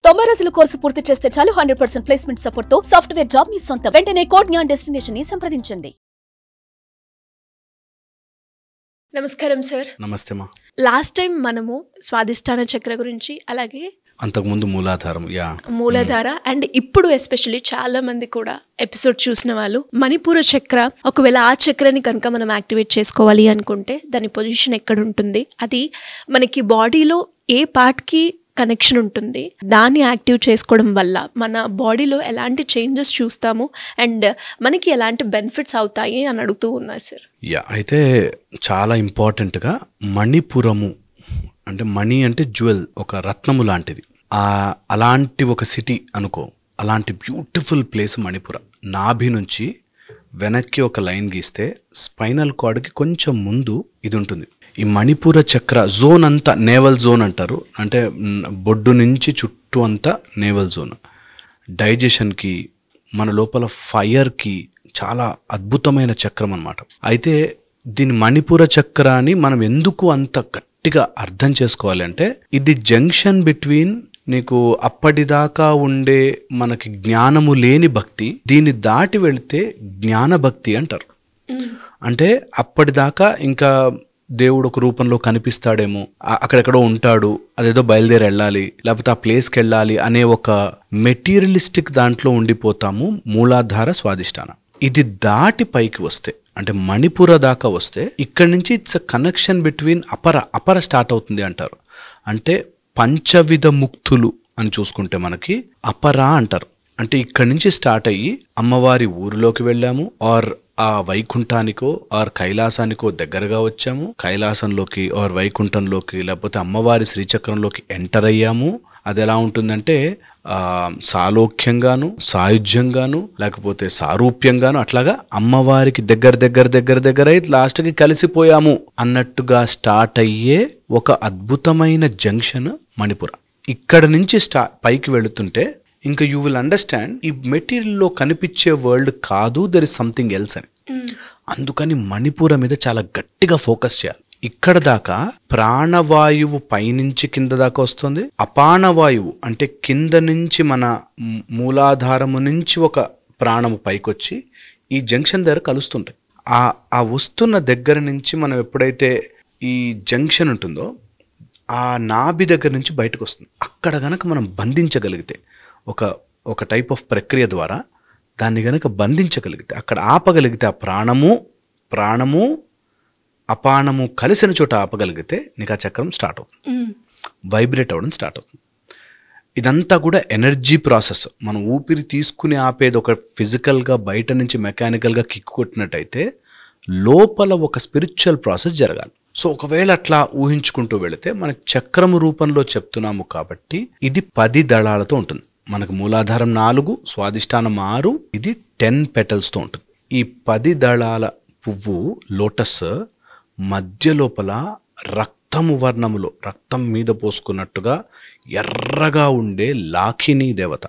90 రోజుల కోర్సు పూర్తి చేస్తే చాలు 100% ప్లేస్మెంట్ సపోర్ట్ తో సాఫ్ట్వేర్ జాబ్ మీ సొంతం. వెంటనే కోడ్ జ్ఞాన్ డెస్టినేషన్ ని సంప్రదించండి. నమస్కారం సార్. నమస్తే మా. లాస్ట్ టైం మనము స్వాదిష్టాన చక్ర గురించి, అలాగే అంతకుముందు మూలాధార అండ్ ఇప్పుడు ఎస్పెషల్లీ చాలా మంది కూడా ఎపిసోడ్ చూసిన వాళ్ళు మణిపూర చక్ర, ఒకవేళ ఆ చక్రని కనుక మనం యాక్టివేట్ చేసుకోవాలి అనుకుంటే దాని పొజిషన్ ఎక్కడ ఉంటుంది, అది మనకి బాడీలో ఏ పార్ట్కి కనెక్షన్ ఉంటుంది, దాన్ని యాక్టివ్ చేసుకోవడం వల్ల మన బాడీలో ఎలాంటి చేంజెస్ చూస్తాము అండ్ మనకి ఎలాంటి బెనిఫిట్స్ అవుతాయి అని అడుగుతూ ఉన్నారు సార్. అయితే చాలా ఇంపార్టెంట్గా మణిపురము అంటే మణి అంటే జ్యువెల్, ఒక రత్నము లాంటిది. అలాంటి ఒక సిటీ అనుకో, అలాంటి బ్యూటిఫుల్ ప్లేస్ మణిపుర. నాభి నుంచి వెనక్కి ఒక లైన్ గీస్తే స్పైనల్ కార్డ్కి కొంచెం ముందు ఇది ఉంటుంది. ఈ మణిపూర చక్ర జోన్ అంతా నేవల్ జోన్ అంటారు, అంటే బొడ్డు నుంచి చుట్టూ అంతా నేవల్ జోన్. డైజెషన్కి, మన లోపల ఫైర్కి చాలా అద్భుతమైన చక్రం అన్నమాట. అయితే దీని మణిపూర చక్ర అని మనం ఎందుకు అంత గట్టిగా అర్థం చేసుకోవాలి అంటే, ఇది జంక్షన్ బిట్వీన్ నీకు అప్పటిదాకా ఉండే మనకి జ్ఞానము లేని భక్తి, దీన్ని దాటి వెళితే జ్ఞాన భక్తి అంటారు. అంటే అప్పటిదాకా ఇంకా దేవుడు ఒక రూపంలో కనిపిస్తాడేమో, అక్కడెక్కడో ఉంటాడు, అదేదో బయలుదేరి వెళ్ళాలి, లేకపోతే ఆ ప్లేస్కి వెళ్ళాలి అనే ఒక మెటీరియలిస్టిక్ దాంట్లో ఉండిపోతాము. మూలాధార స్వాదిష్టాన ఇది దాటి పైకి వస్తే, అంటే మణిపుర దాకా వస్తే, ఇక్కడి నుంచి ఇట్స్ అ కనెక్షన్ బిట్వీన్ అపర స్టార్ట్ అవుతుంది అంటారు. అంటే పంచవిధ ముక్తులు అని చూసుకుంటే మనకి అపరా అంటారు. అంటే ఇక్కడి నుంచి స్టార్ట్ అయ్యి అమ్మవారి ఊరిలోకి వెళ్ళాము, ఆర్ ఆ వైకుంఠానికో ఆర్ కైలాసానికో దగ్గరగా వచ్చాము, కైలాసంలోకి ఆర్ వైకుంఠంలోకి లేకపోతే అమ్మవారి శ్రీచక్రంలోకి ఎంటర్ అయ్యాము. అది ఎలా ఉంటుందంటే సాలోక్యంగాను, సాయుధ్యంగాను, లేకపోతే సారూప్యంగాను, అట్లాగా అమ్మవారికి దగ్గర అయి లాస్ట్కి కలిసిపోయాము అన్నట్టుగా స్టార్ట్ అయ్యే ఒక అద్భుతమైన జంక్షన్ మణిపుర. ఇక్కడ నుంచి పైకి వెళుతుంటే ఇంకా యూ విల్ అండర్స్టాండ్ ఈ మెటీరియల్లో కనిపించే వరల్డ్ కాదు, దెర్ ఇస్ సంథింగ్ ఎల్స్ అని. అందుకని మణిపూర మీద చాలా గట్టిగా ఫోకస్ చేయాలి. ఇక్కడ దాకా ప్రాణవాయువు పైనుంచి కింద దాకా వస్తుంది, అపానవాయువు అంటే కింద నుంచి మన మూలాధారము నుంచి ఒక ప్రాణము పైకొచ్చి ఈ జంక్షన్ దగ్గర కలుస్తుంటాయి. ఆ వస్తున్న దగ్గర నుంచి మనం ఎప్పుడైతే ఈ జంక్షన్ ఉంటుందో ఆ నాభి దగ్గర నుంచి బయటకు వస్తుంది. అక్కడ గనక మనం బంధించగలిగితే, ఒక టైప్ ఆఫ్ ప్రక్రియ ద్వారా దాన్ని గనక బంధించగలిగితే, అక్కడ ఆపగలిగితే, ఆ ప్రాణము అపానము కలిసిన చోట ఆపగలిగితే నీకు ఆ చక్రం స్టార్ట్ అవుతుంది, వైబ్రేట్ అవ్వడం స్టార్ట్ అవుతుంది. ఇదంతా కూడా ఎనర్జీ ప్రాసెస్. మనం ఊపిరి తీసుకుని ఆపేది ఒక ఫిజికల్గా బయట నుంచి మెకానికల్గా కిక్ కొట్టినట్టయితే లోపల ఒక స్పిరిచువల్ ప్రాసెస్ జరగాలి. సో ఒకవేళ అట్లా ఊహించుకుంటూ వెళితే మనకి చక్రము రూపంలో చెప్తున్నాము కాబట్టి ఇది 10 దళాలతో ఉంటుంది. మనకు మూలాధారం 4, స్వాదిష్టానం 6, ఇది 10 పెటల్స్తో ఉంటుంది. ఈ 10 దళాల పువ్వు లోటస్ మధ్య లోపల రక్తము వర్ణములో, రక్తం మీద పోసుకున్నట్టుగా ఎర్రగా ఉండే లాఖిని దేవత.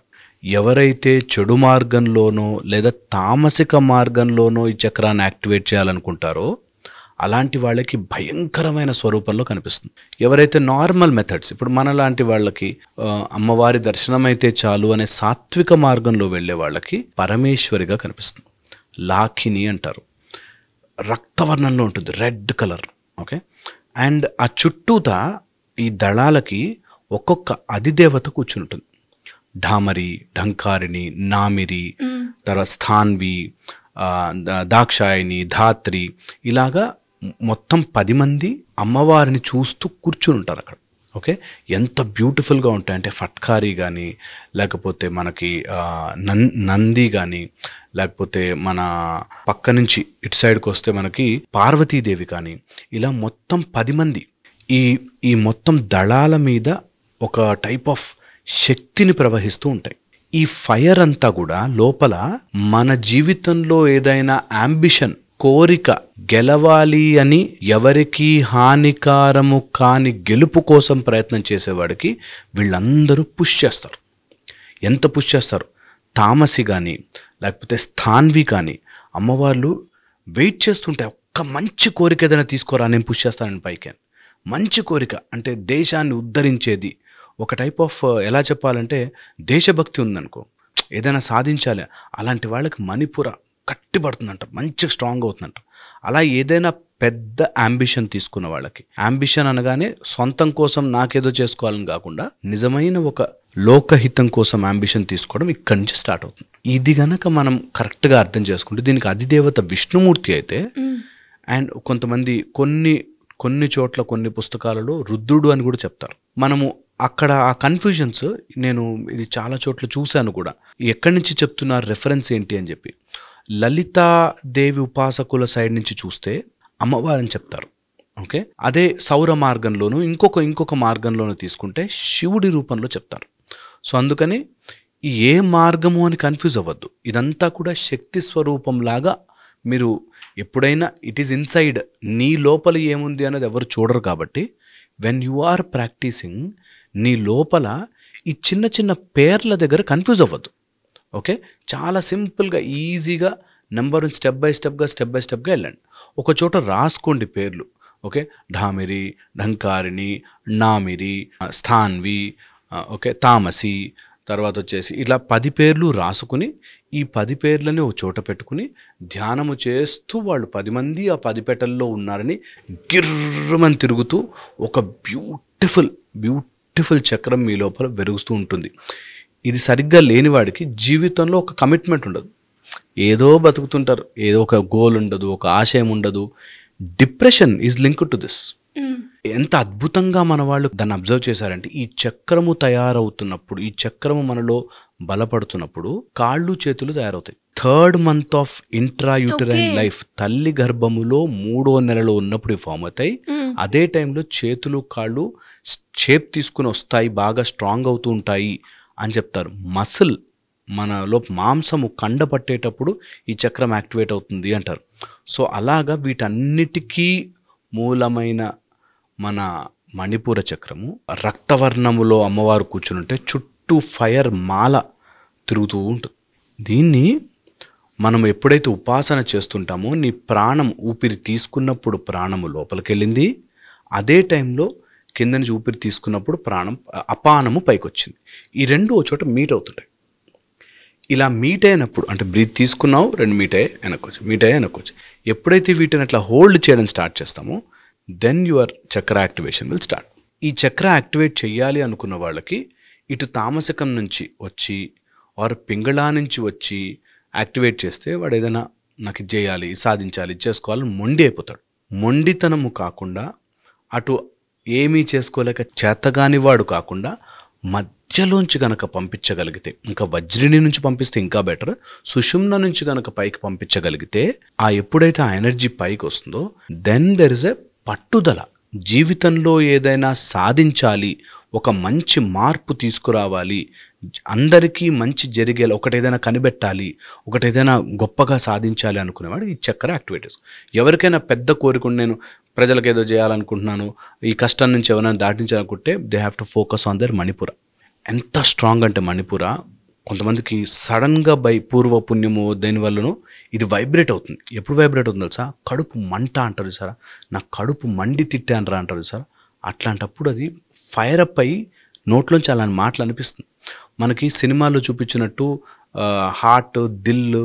ఎవరైతే చెడు మార్గంలోనో లేదా తామసిక మార్గంలోనో ఈ చక్రాన్ని యాక్టివేట్ చేయాలనుకుంటారో అలాంటి వాళ్ళకి భయంకరమైన స్వరూపంలో కనిపిస్తుంది. ఎవరైతే నార్మల్ మెథడ్స్, ఇప్పుడు మనలాంటి వాళ్ళకి అమ్మవారి దర్శనం అయితే చాలు అనే సాత్విక మార్గంలో వెళ్ళే వాళ్ళకి పరమేశ్వరిగా కనిపిస్తుంది. లాఖిని అంటారు. రక్తవర్ణంలో ఉంటుంది, రెడ్ కలర్. ఓకే. అండ్ ఆ చుట్టూతా ఈ దళాలకి ఒక్కొక్క అధిదేవత కూర్చుని ఉంటుంది. ఢామరి, ఢంకారిణి, నామిరి, తర్వాత స్థాన్వి, దాక్షాయిని, ధాత్రి, ఇలాగా మొత్తం 10 మంది అమ్మవారిని చూస్తూ కూర్చుని ఉంటారు అక్కడ. ఓకే. ఎంత బ్యూటిఫుల్గా ఉంటాయంటే ఫట్కారీ కానీ, లేకపోతే మనకి నంది కానీ, లేకపోతే మన పక్క నుంచి ఇటు సైడ్కి వస్తే మనకి పార్వతీదేవి కానీ, ఇలా మొత్తం 10 మంది ఈ మొత్తం దళాల మీద ఒక టైప్ ఆఫ్ శక్తిని ప్రవహిస్తూ ఉంటాయి. ఈ ఫైర్ అంతా కూడా లోపల మన జీవితంలో ఏదైనా అంబిషన్, కోరిక గెలవాలి అని ఎవరికి హానికారము కాని గెలుపు కోసం ప్రయత్నం చేసేవాడికి వీళ్ళందరూ పుష్ చేస్తారు. ఎంత పుష్ చేస్తారు? తామసి కానీ లేకపోతే స్థాన్వి కానీ అమ్మవార్లు వెయిట్ చేస్తుంటే, ఒక్క మంచి కోరిక ఏదైనా తీసుకోరా, నేను పుష్ చేస్తానని పైకి. మంచి కోరిక అంటే దేశాన్ని ఉద్ధరించేది, ఒక టైప్ ఆఫ్ ఎలా చెప్పాలంటే దేశభక్తి ఉందనుకో, ఏదైనా సాధించాలి, అలాంటి వాళ్ళకి మణిపుర కట్టిపడుతుందంట, మంచిగా స్ట్రాంగ్ అవుతుందంట. అలా ఏదైనా పెద్ద అంబిషన్ తీసుకున్న వాళ్ళకి, అంబిషన్ అనగానే సొంతం కోసం నాకేదో చేసుకోవాలని కాకుండా నిజమైన ఒక లోకహితం కోసం అంబిషన్ తీసుకోవడం ఇక్కడి నుంచి స్టార్ట్ అవుతుంది. ఇది గనక మనం కరెక్ట్గా అర్థం చేసుకుంటే, దీనికి అధిదేవత విష్ణుమూర్తి అయితే, అండ్ కొంతమంది కొన్ని చోట్ల కొన్ని పుస్తకాలలో రుద్రుడు అని కూడా చెప్తారు. మనము అక్కడ ఆ కన్ఫ్యూజన్స్ నేను ఇది చాలా చోట్ల చూశాను కూడా, ఎక్కడి నుంచి చెప్తున్నారు, రెఫరెన్స్ ఏంటి అని చెప్పి. లలితాదేవి ఉపాసకుల సైడ్ నుంచి చూస్తే అమ్మవారని చెప్తారు. ఓకే, అదే సౌర మార్గంలోను ఇంకొక మార్గంలోనూ తీసుకుంటే శివుడి రూపంలో చెప్తారు. సో అందుకని ఏ మార్గము అని కన్ఫ్యూజ్ అవ్వద్దు. ఇదంతా కూడా శక్తి స్వరూపంలాగా మీరు ఎప్పుడైనా ఇట్ ఈస్ ఇన్సైడ్, నీ లోపల ఏముంది అనేది ఎవరు చూడరు. కాబట్టి వెన్ యు ఆర్ ప్రాక్టీసింగ్, నీ లోపల ఈ చిన్న చిన్న పేర్ల దగ్గర కన్ఫ్యూజ్ అవ్వద్దు. ఓకే, చాలా సింపుల్గా ఈజీగా నెంబర్ స్టెప్ బై స్టెప్గా వెళ్ళండి. ఒక చోట రాసుకోండి పేర్లు. ఓకే, ఢామిరి, ఢంకారిణి, నామిరి, స్థాన్వి, ఓకే, తామసి, తర్వాత వచ్చేసి ఇలా 10 పేర్లు రాసుకుని, ఈ 10 పేర్లని ఒక చోట పెట్టుకుని ధ్యానము చేస్తూ వాళ్ళు 10 మంది ఆ 10 పెట్టల్లో ఉన్నారని గిర్రమని తిరుగుతూ ఒక బ్యూటిఫుల్ చక్రం మీ లోపల వెలుగుతూ ఉంటుంది. ఇది సరిగ్గా లేని వాడికి జీవితంలో ఒక కమిట్మెంట్ ఉండదు, ఏదో బతుకుతుంటారు, ఏదో ఒక గోల్ ఉండదు, ఒక ఆశయం ఉండదు. Depression is linked to this. ఎంత అద్భుతంగా మన వాళ్ళు దాన్ని అబ్జర్వ్ చేశారంటే, ఈ చక్రము తయారవుతున్నప్పుడు, ఈ చక్రము మనలో బలపడుతున్నప్పుడు కాళ్ళు చేతులు తయారవుతాయి. 3rd month ఆఫ్ ఇంట్రాయూటరైన్ లైఫ్, తల్లి గర్భములో 3వ నెలలో ఉన్నప్పుడు ఫామ్ అవుతాయి. అదే టైంలో చేతులు కాళ్ళు షేప్ తీసుకుని వస్తాయి, బాగా స్ట్రాంగ్ అవుతూ ఉంటాయి అని చెప్తారు. మసిల్, మనలో మాంసము కండ పట్టేటప్పుడు ఈ చక్రం యాక్టివేట్ అవుతుంది అంటారు. సో అలాగా వీటన్నిటికీ మూలమైన మన మణిపూర చక్రము రక్తవర్ణములో అమ్మవారు కూర్చుంటే చుట్టూ ఫైర్ మాల తిరుగుతూ ఉంటుంది. దీన్ని మనం ఎప్పుడైతే ఉపాసన చేస్తుంటామో, నీ ప్రాణం ఊపిరి తీసుకున్నప్పుడు ప్రాణము లోపలికి వెళ్ళింది, అదే టైంలో కింద నుంచి ఊపిరి తీసుకున్నప్పుడు అపానము పైకి వచ్చింది. ఈ రెండు ఓ చోట మీట్ అవుతుంటాయి. ఇలా మీట్ అయినప్పుడు అంటే బ్రీత్ తీసుకున్నావు, 2 మీట్ అయ్యి వెనక్కొచ్చు. ఎప్పుడైతే వీటిని అట్లా హోల్డ్ చేయడం స్టార్ట్ చేస్తామో, దెన్ యువర్ చక్ర యాక్టివేషన్ విల్ స్టార్ట్. ఈ చక్ర యాక్టివేట్ చేయాలి అనుకున్న వాళ్ళకి ఇటు తామసికం నుంచి వచ్చి ఆర్ పింగళా నుంచి వచ్చి యాక్టివేట్ చేస్తే వాడు ఏదైనా నాకు ఇది చేయాలి, సాధించాలి, చేసుకోవాలని మొండి అయిపోతాడు. మొండితనము కాకుండా, అటు ఏమీ చేసుకోలేక చేతగాని వాడు కాకుండా మధ్యలోంచి గనక పంపించగలిగితే, ఇంకా వజ్రిని నుంచి పంపిస్తే ఇంకా బెటర్, సుషుమ్న నుంచి గనక పైకి పంపించగలిగితే, ఎప్పుడైతే ఆ ఎనర్జీ పైకి వస్తుందో, దెన్ దెర్ ఇస్ ఎ పట్టుదల. జీవితంలో ఏదైనా సాధించాలి, ఒక మంచి మార్పు తీసుకురావాలి, అందరికీ మంచి జరిగేలా ఒకటేదైనా కనిపెట్టాలి, ఒకటేదైనా గొప్పగా సాధించాలి అనుకునేవాడు ఈ చక్ర యాక్టివేటర్స్. ఎవరికైనా పెద్ద కోరిక, నేను ప్రజలకు ఏదో చేయాలనుకుంటున్నాను, ఈ కష్టం నుంచి ఎవరైనా దాటించాలనుకుంటే they have to focus on their Manipura. ఎంత స్ట్రాంగ్ అంటే మణిపుర, కొంతమందికి సడన్గా బై పూర్వ పుణ్యము దేనివల్లనో ఇది వైబ్రేట్ అవుతుంది. ఎప్పుడు వైబ్రేట్ అవుతుంది తెలుసా? కడుపు మంట అంటారు సార్, నాకు కడుపు మండి తిట్టానరా అంటారు సార్. అట్లాంటప్పుడు అది ఫైర్ అప్ అయ్యి నోట్లోంచి అలాంటి మాటలు అనిపిస్తుంది. మనకి సినిమాల్లో చూపించినట్టు హార్ట్, దిల్,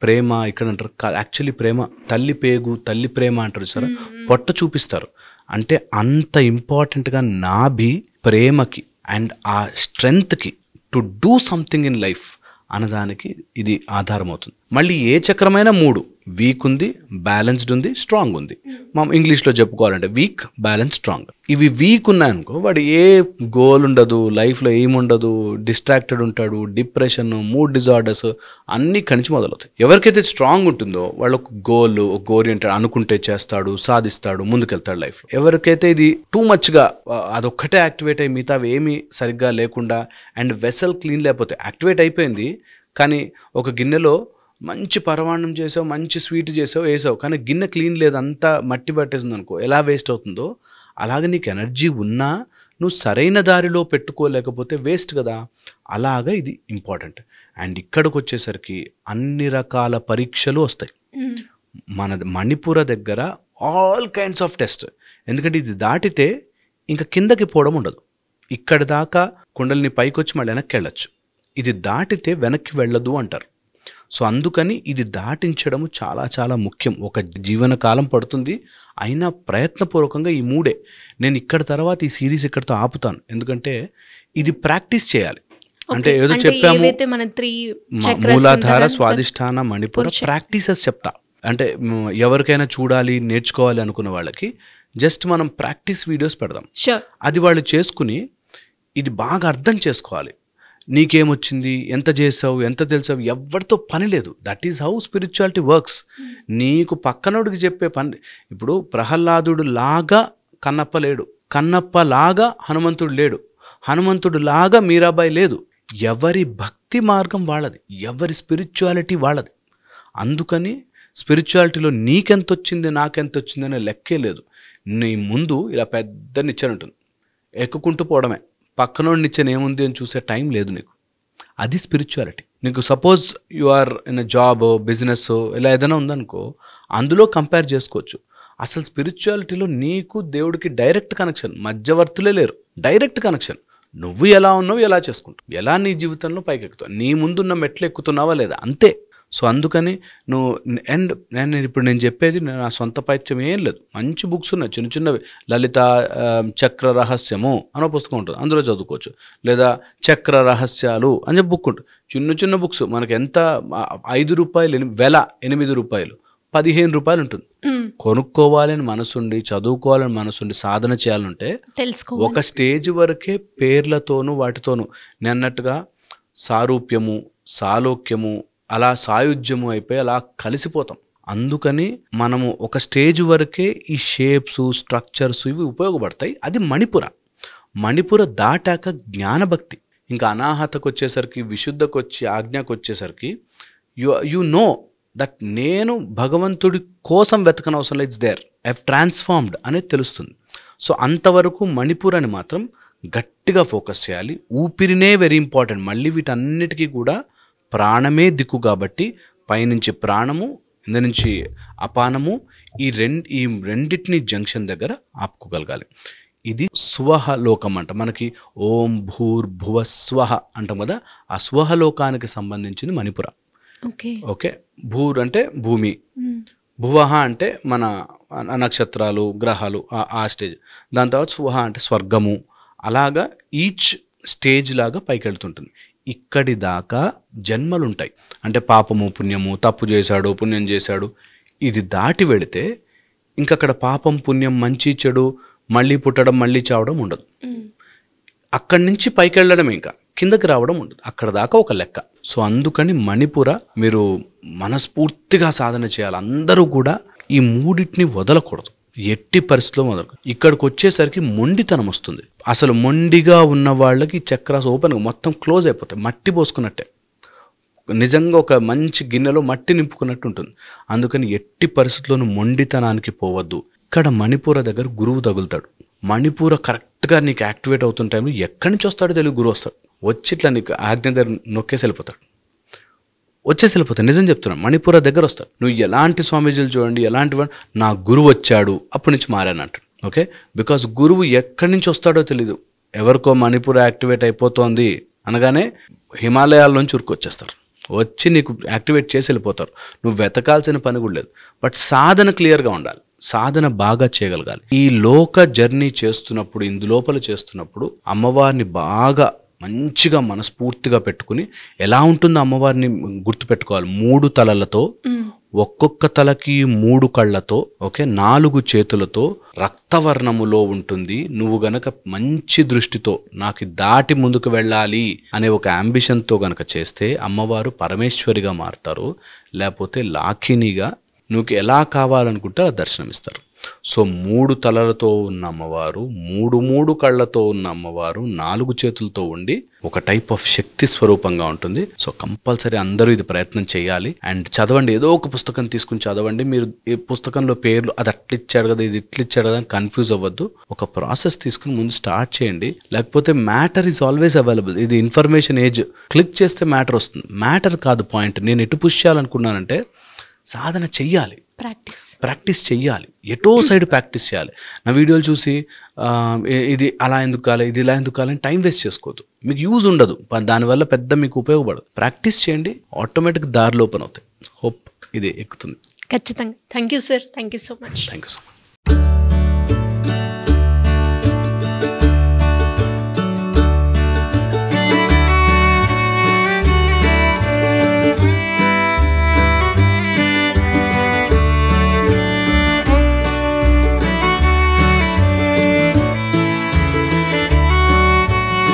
ప్రేమ ఇక్కడ అంటారు, యాక్చువల్లీ ప్రేమ తల్లి పేగు, తల్లి ప్రేమ అంటారు సార్, పొట్ట చూపిస్తారు. అంటే అంత ఇంపార్టెంట్గా నాభి ప్రేమకి అండ్ ఆ స్ట్రెంగ్త్కి to do something in life అన్నదానికి ఇది ఆధారం అవుతుంది. మళ్ళీ ఏ చక్రమైనా 3, వీక్ ఉంది, బ్యాలెన్స్డ్ ఉంది, స్ట్రాంగ్ ఉంది. మనం ఇంగ్లీష్లో చెప్పుకోవాలంటే వీక్, బ్యాలెన్స్, స్ట్రాంగ్. ఇవి వీక్ ఉన్నాయనుకో వాడు ఏ గోల్ ఉండదు, లైఫ్లో ఏముండదు, డిస్ట్రాక్టెడ్ ఉంటాడు, డిప్రెషన్, మూడ్ డిజార్డర్స్ అన్నీ కనిచి మొదలవుతాయి. ఎవరికైతే స్ట్రాంగ్ ఉంటుందో వాళ్ళు ఒక గోల్, ఒక ఓరియంటెడ్ అనుకుంటే చేస్తాడు, సాధిస్తాడు, ముందుకెళ్తాడు లైఫ్లో. ఎవరికైతే ఇది టూ మచ్గా అదొక్కటే యాక్టివేట్ అయ్యి మిగతా ఏమీ సరిగ్గా లేకుండా అండ్ వెసల్ క్లీన్ లేకపోతే, యాక్టివేట్ అయిపోయింది కానీ ఒక గిన్నెలో మంచి పరమాన్నం చేసావు, మంచి స్వీట్ చేసావు, వేసావు, కానీ గిన్నె క్లీన్ లేదు, అంతా మట్టి పట్టేసింది అనుకో, ఎలా వేస్ట్ అవుతుందో అలాగే నీకు ఎనర్జీ ఉన్నా నువ్వు సరైన దారిలో పెట్టుకోలేకపోతే వేస్ట్ కదా. అలాగా ఇది ఇంపార్టెంట్. అండ్ ఇక్కడికి వచ్చేసరికి అన్ని రకాల పరీక్షలు వస్తాయి మన మణిపుర దగ్గర, ఆల్ కైండ్స్ ఆఫ్ టెస్ట్. ఎందుకంటే ఇది దాటితే ఇంకా కిందకి పోవడం ఉండదు. ఇక్కడి దాకా కుండలిని పైకొచ్చి మళ్ళీ వెనక్కి వెళ్ళచ్చు. ఇది దాటితే వెనక్కి వెళ్ళదు అంటారు. సో అందుకని ఇది దాటించడము చాలా చాలా ముఖ్యం. ఒక జీవనకాలం పడుతుంది, అయినా ప్రయత్నపూర్వకంగా ఈ 3 నేను ఇక్కడ తర్వాత ఈ సిరీస్ ఇక్కడితో ఆపుతాను. ఎందుకంటే ఇది ప్రాక్టీస్ చేయాలి. అంటే ఏదో చెప్పాము, మూలాధార, స్వాదిష్టాన, మణిపుర ప్రాక్టీసెస్ చెప్తా. అంటే ఎవరికైనా చూడాలి నేర్చుకోవాలి అనుకున్న వాళ్ళకి జస్ట్ మనం ప్రాక్టీస్ వీడియోస్ పెడదాం. అది వాళ్ళు చేసుకుని ఇది బాగా అర్థం చేసుకోవాలి. నీకేమొచ్చింది, ఎంత చేసావు, ఎంత తెలిసావు, ఎవరితో పని లేదు. That is how spirituality works. నీకు పక్కనోడికి చెప్పే పని. ఇప్పుడు ప్రహ్లాదుడు లాగా కన్నప్ప లేడు, కన్నప్ప లాగా హనుమంతుడు లేడు, హనుమంతుడు లాగా మీరాబాయి లేదు. ఎవరి భక్తి మార్గం వాళ్ళది, ఎవరి స్పిరిచువాలిటీ వాళ్ళది. అందుకని స్పిరిచువాలిటీలో నీకెంత వచ్చింది నాకెంత వచ్చింది అనే లెక్కే లేదు. నీ ముందు ఇలా పెద్ద నిచ్చెన ఉంటుంది, ఎక్కుకుంటూ పోవడమే. పక్కనోడి నిచ్చెన ఏముంది అని చూసే టైం లేదు నీకు. అది స్పిరిచువాలిటీ. నీకు suppose you are in job, business ఇలా ఏదైనా ఉందనుకో, అందులో కంపేర్ చేసుకోవచ్చు. అసలు స్పిరిచువాలిటీలో నీకు దేవుడికి డైరెక్ట్ కనెక్షన్, మధ్యవర్తులే లేరు, డైరెక్ట్ కనెక్షన్. నువ్వు ఎలా ఉన్నావు, ఎలా చేసుకుంటావు, ఎలా నీ జీవితంలో పైకి ఎక్కుతావు, నీ ముందున్న మెట్లు ఎక్కుతున్నావా లేదా, అంతే. సో అందుకని నువ్వు అండ్ నేను చెప్పేది నా సొంత పైత్యం ఏం లేదు. మంచి బుక్స్ ఉన్నాయి, చిన్న చిన్నవి. లలిత చక్ర రహస్యము అనే పుస్తకం ఉంటుంది, అందులో చదువుకోవచ్చు. లేదా చక్ర రహస్యాలు అని చెప్పి బుక్ ఉంటుంది. చిన్న చిన్న బుక్స్. మనకి ఎంత, 5 రూపాయలు వెల, 8 రూపాయలు, 15 రూపాయలు ఉంటుంది. కొనుక్కోవాలని మనసుండి, చదువుకోవాలని మనసుండి, సాధన చేయాలంటే ఒక స్టేజ్ వరకే పేర్లతోనూ వాటితోనూ నేను అన్నట్టుగా సారూప్యము, సాలోక్యము, అలా సాయుధ్యము అయిపోయి అలా కలిసిపోతాం. అందుకని మనము ఒక స్టేజ్ వరకే ఈ షేప్స్, స్ట్రక్చర్స్ ఇవి ఉపయోగపడతాయి. అది మణిపుర. మణిపుర దాటాక జ్ఞానభక్తి. ఇంకా అనాహతకు వచ్చేసరికి, విశుద్ధకు వచ్చి ఆజ్ఞకు వచ్చేసరికి యు నో దట్ నేను భగవంతుడి కోసం వెతకనవసరం లేదు, it's there, I have transformed అనేది తెలుస్తుంది. సో అంతవరకు మణిపురాన్ని మాత్రం గట్టిగా ఫోకస్ చేయాలి. ఊపిరినే వెరీ ఇంపార్టెంట్. మళ్ళీ వీటన్నిటికీ కూడా ప్రాణమే దిక్కు కాబట్టి పైనుంచి ప్రాణము, కింద నుంచి అపానము, ఈ రెండింటిని జంక్షన్ దగ్గర ఆపుకోగలగాలి. ఇది స్వహ లోకం అంట. మనకి ఓం భూర్భువ స్వహ అంటాం కదా, ఆ స్వహలోకానికి సంబంధించింది మణిపుర. ఓకే, భూర్ అంటే భూమి, భువహ అంటే మన నక్షత్రాలు, గ్రహాలు, ఆ స్టేజ్. దాని తర్వాత స్వహ అంటే స్వర్గము. అలాగా ఈచ్ స్టేజ్ లాగా పైకి వెళ్తుంటుంది. ఇక్కడి దాకా జన్మలుంటాయి. అంటే పాపము, పుణ్యము, తప్పు చేశాడు, పుణ్యం చేశాడు, ఇది దాటి వెళితే ఇంకక్కడ పాపం, పుణ్యం, మంచి చెడు, మళ్ళీ పుట్టడం, మళ్ళీ చావడం ఉండదు. అక్కడి నుంచి పైకి వెళ్ళడమే, ఇంకా కిందకి రావడం ఉండదు. అక్కడ దాకా ఒక లెక్క. సో అందుకని మణిపుర మీరు మనస్ఫూర్తిగా సాధన చేయాలి. అందరూ కూడా ఈ మూడింటిని వదలకూడదు, ఎట్టి పరిస్థితిలో వదలకూడదు. ఇక్కడికి వచ్చేసరికి మొండితనం వస్తుంది. అసలు మొండిగా ఉన్న వాళ్ళకి చక్రాస్ ఓపెన్ మొత్తం క్లోజ్ అయిపోతాయి, మట్టి పోసుకున్నట్టే. నిజంగా ఒక మంచి గిన్నెలో మట్టి నింపుకున్నట్టు ఉంటుంది. అందుకని ఎట్టి పరిస్థితుల్లోనూ మొండితనానికి పోవద్దు. ఇక్కడ మణిపూర దగ్గర గురువు తగులుతాడు. మణిపూర కరెక్ట్గా నీకు యాక్టివేట్ అవుతున్న టైంలో ఎక్కడి నుంచి వస్తాడో తెలుగు గురువు వస్తాడు. వచ్చి ఇట్లా నీకు ఆజ్ఞ దగ్గర నొక్కేసి వెళ్ళిపోతాడు, వచ్చేసి వెళ్ళిపోతాడు. నిజం చెప్తున్నాను, మణిపూర దగ్గర వస్తాడు. నువ్వు ఎలాంటి స్వామీజీలు చూడండి, ఎలాంటి వాడు, నా గురువు వచ్చాడు అప్పటి నుంచి మారానంటాడు. ఓకే, బికాస్ గురువు ఎక్కడి నుంచి వస్తాడో తెలీదు. ఎవరికో మణిపూర యాక్టివేట్ అయిపోతుంది అనగానే హిమాలయాల నుంచి ఉరుకొచ్చేస్తారు, వచ్చి నీకు యాక్టివేట్ చేసి వెళ్ళిపోతారు. నువ్వు వెతకాల్సిన పని కూడా లేదు. బట్ సాధన క్లియర్గా ఉండాలి, సాధన బాగా చేయగలగాలి. ఈ లోక జర్నీ చేస్తున్నప్పుడు, ఇందులోపల చేస్తున్నప్పుడు అమ్మవారిని బాగా మంచిగా మనస్ఫూర్తిగా పెట్టుకుని, ఎలా ఉంటుందో అమ్మవారిని గుర్తుపెట్టుకోవాలి. 3 తలలతో, ఒక్కొక్క తలకి 3 కళ్ళతో, ఓకే, 4 చేతులతో, రక్తవర్ణములో ఉంటుంది. నువ్వు గనక మంచి దృష్టితో నాకు దాటి ముందుకు వెళ్ళాలి అనే ఒక అంబిషన్తో గనక చేస్తే అమ్మవారు పరమేశ్వరిగా మారుతారు, లేకపోతే లాఖినిగా నువ్వు ఎలా కావాలనుకుంటే అలా దర్శనమిస్తారు. సో 3 తలలతో ఉన్న అమ్మవారు, 3 కళ్ళతో ఉన్న అమ్మవారు, 4 చేతులతో ఉండి ఒక టైప్ ఆఫ్ శక్తి స్వరూపంగా ఉంటుంది. సో కంపల్సరీ అందరూ ఇది ప్రయత్నం చేయాలి. అండ్ చదవండి, ఏదో ఒక పుస్తకం తీసుకుని చదవండి. మీరు ఈ పుస్తకంలో పేర్లు అది అట్లా ఇచ్చాడు కదా, ఇది ఇట్లా ఇచ్చాడు కదా అని కన్ఫ్యూజ్ అవ్వద్దు. ఒక ప్రాసెస్ తీసుకుని ముందు స్టార్ట్ చేయండి. లేకపోతే మ్యాటర్ ఈజ్ ఆల్వేస్ అవైలబుల్. ఇది ఇన్ఫర్మేషన్ ఏజ్, క్లిక్ చేస్తే మ్యాటర్ వస్తుంది. మ్యాటర్ కాదు పాయింట్. నేను ఎటు పుష్ చేయాలనుకున్నానంటే సాధన చెయ్యాలి. ప్రాక్టీస్ చెయ్యాలి, ఎటో సైడ్ ప్రాక్టీస్ చేయాలి. నా వీడియోలు చూసి ఇది అలా ఎందుకు కాలే, ఇది ఇలా ఎందుకు కాలని టైం వేస్ట్ చేసుకోవద్దు. మీకు యూజ్ ఉండదు, దానివల్ల పెద్ద మీకు ఉపయోగపడదు. ప్రాక్టీస్ చేయండి, ఆటోమేటిక్ దారిలో ఓపెన్ అవుతాయి. హోప్ ఇది ఎక్కుతుంది. ఖచ్చితంగా. Thank you sir, thank you so much. Thank you so much.